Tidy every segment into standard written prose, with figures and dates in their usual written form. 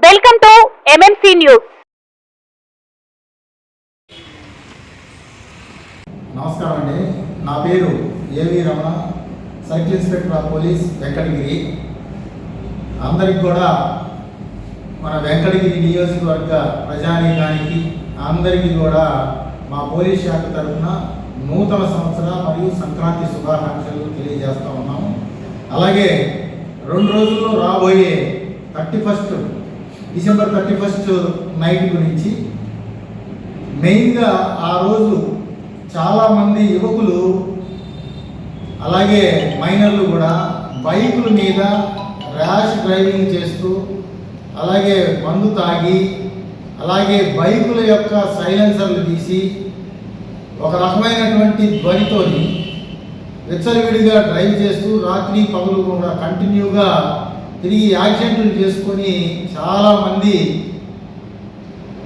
Welcome to MMC news. నమస్కారం అండి. నా పేరు ఏవి Ramana, circle inspector of police Venkatagiri. అందరికి కూడా మన వెంకటగిరి నియోజకవర్గ ప్రజానీకానికి అందరికీ కూడా మా పోలీస్ శాఖ తరఫున నూతన సంవత్సర మరియు సంక్రాంతి శుభాకాంక్షలు తెలియజేస్తూ ఉన్నాము. అలాగే 2 రోజుల్లో రాబోయే డిసెంబర్ 31 నైట్ గురించి మెయిన్గా ఆ రోజు చాలామంది యువకులు అలాగే మైనర్లు కూడా బైకుల మీద ర్యాష్ డ్రైవింగ్ చేస్తూ అలాగే మందు తాగి అలాగే బైకుల యొక్క సైలెన్సర్లు తీసి ఒక రకమైనటువంటి ధ్వనితోని విచ్చలవిడిగా డ్రైవ్ చేస్తూ రాత్రి పగలు కూడా కంటిన్యూగా తిరిగి యాక్సిడెంట్లు చేసుకొని చాలామంది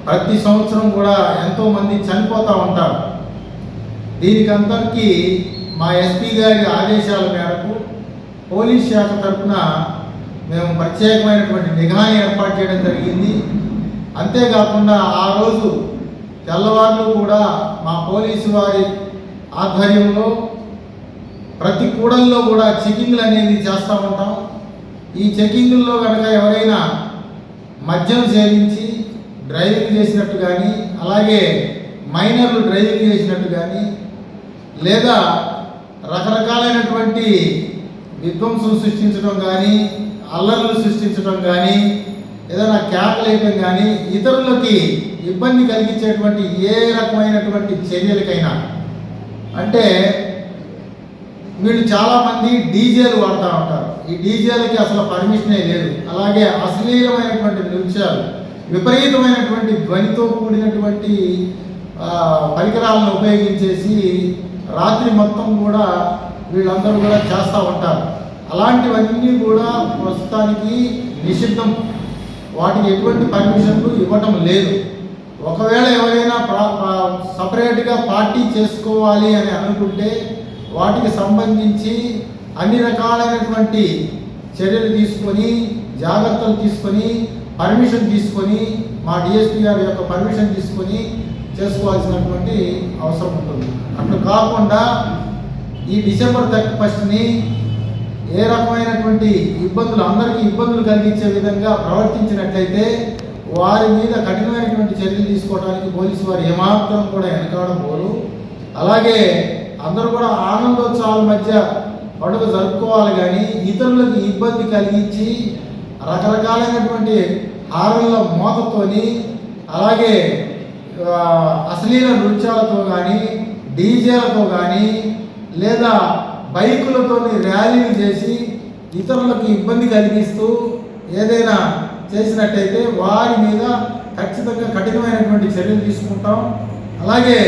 ప్రతి సంవత్సరం కూడా ఎంతోమంది చనిపోతూ ఉంటారు. దీనికందరికీ మా ఎస్పీ గారి ఆదేశాల మేరకు పోలీస్ శాఖ తరఫున మేము ప్రత్యేకమైనటువంటి నిఘాని ఏర్పాటు చేయడం జరిగింది. అంతేకాకుండా ఆ రోజు తెల్లవారులు కూడా మా పోలీసు వారి ఆధ్వర్యంలో ప్రతి కూడల్లో కూడా చెకింగ్లు అనేది చేస్తూ ఉంటాం. ఈ చెకింగ్ల్లో కనుక ఎవరైనా మద్యం సేవించి డ్రైవింగ్ చేసినట్టు కానీ అలాగే మైనర్లు డ్రైవింగ్ చేసినట్టు కానీ లేదా రకరకాలైనటువంటి విధ్వంసం సృష్టించడం కానీ అల్లర్లు సృష్టించడం కానీ ఏదైనా కేకలేయటం కానీ ఇతరులకి ఇబ్బంది కలిగించేటువంటి ఏ రకమైనటువంటి చర్యలకైనా అంటే వీళ్ళు చాలామంది డీజేలు వాడుతూ ఉంటారు. ఈ డీజేలకి అసలు పర్మిషనే లేదు. అలాగే అశ్లీలమైనటువంటి నృత్యాలు విపరీతమైనటువంటి ధ్వనితో కూడినటువంటి పరికరాలను ఉపయోగించేసి రాత్రి మొత్తం కూడా వీళ్ళందరూ కూడా చేస్తూ ఉంటారు. అలాంటివన్నీ కూడా ప్రస్తుతానికి నిషిద్ధం. వాటికి ఎటువంటి పర్మిషన్లు ఇవ్వటం లేదు. ఒకవేళ ఎవరైనా సపరేట్గా పార్టీ చేసుకోవాలి అని అనుకుంటే వాటికి సంబంధించి అన్ని రకాలైనటువంటి చర్యలు తీసుకొని జాగ్రత్తలు తీసుకొని పర్మిషన్ తీసుకొని మా డిఎస్పీ గారి యొక్క పర్మిషన్ తీసుకొని చేసుకోవాల్సినటువంటి అవసరం ఉంటుంది. అట్లా కాకుండా ఈ డిసెంబర్ 31ని ఏ రకమైనటువంటి అందరికీ ఇబ్బందులు కలిగించే విధంగా ప్రవర్తించినట్లయితే వారి మీద కఠినమైనటువంటి చర్యలు తీసుకోవడానికి పోలీసు వారు ఏమాత్రం కూడా వెనకాడడం పోరు. అలాగే అందరూ కూడా ఆనందోత్సవాల మధ్య పండుగ జరుపుకోవాలి కానీ ఇతరులకు ఇబ్బంది కలిగించి రకరకాలైనటువంటి హారన్ల మోతతోని అలాగే అశ్లీల నృత్యాలతో కానీ డీజేలతో కానీ లేదా బైకులతోని ర్యాలీలు చేసి ఇతరులకు ఇబ్బంది కలిగిస్తూ ఏదైనా చేసినట్టయితే వారి మీద ఖచ్చితంగా కఠినమైనటువంటి చర్యలు తీసుకుంటాం. అలాగే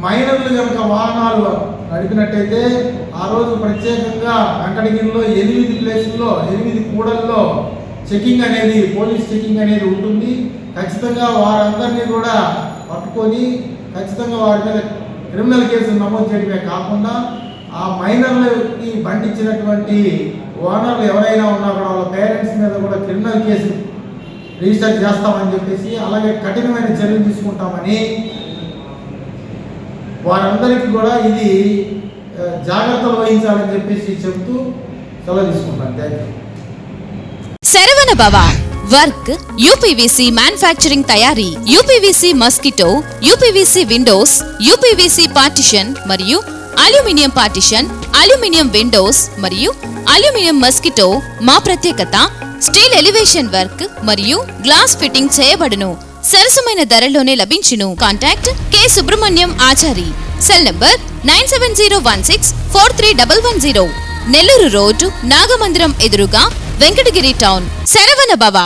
మైనర్లు కనుక వాహనాలు నడిపినట్టయితే ఆ రోజు ప్రత్యేకంగా వెంకటగిరిలో 8 ప్లేసుల్లో 8 కూడల్లో చెకింగ్ అనేది పోలీస్ చెకింగ్ అనేది ఉంటుంది. ఖచ్చితంగా వారందరినీ కూడా పట్టుకొని ఖచ్చితంగా వారి మీద క్రిమినల్ కేసులు నమోదు చేయడమే కాకుండా ఆ మైనర్లకి బండిచ్చినటువంటి ఓనర్లు ఎవరైనా ఉన్నా కూడా వాళ్ళ పేరెంట్స్ మీద కూడా క్రిమినల్ కేసు రిజిస్టర్ చేస్తామని చెప్పేసి అలాగే కఠినమైన చర్యలు తీసుకుంటామని వారందరికీ కూడా ఇది జాగ్రత్తలు వహించాలని చెప్పేసి చెబుతూ సెలవు తీసుకుంటాను. Thank you. Saravana Bhava work UPVC manufacturing తయారీ, UPVC mosquito, UPVC windows, UPVC partition మరియు అల్యూమినియం పార్టిషన్, అల్యూమినియం విండోస్ మరియు అల్యూమినియం మస్కిటో. మా ప్రత్యేకత స్టీల్ ఎలివేషన్ వర్క్ మరియు గ్లాస్ ఫిట్టింగ్ చేయబడును. సరసమైన ధరలోనే లభించును. Contact K Subrahmanyam Achari. Cell number 9706431110. Nellore road Nagamandiram ఎదురుగా వెంకటగిరి టౌన్. శరవణ భవ.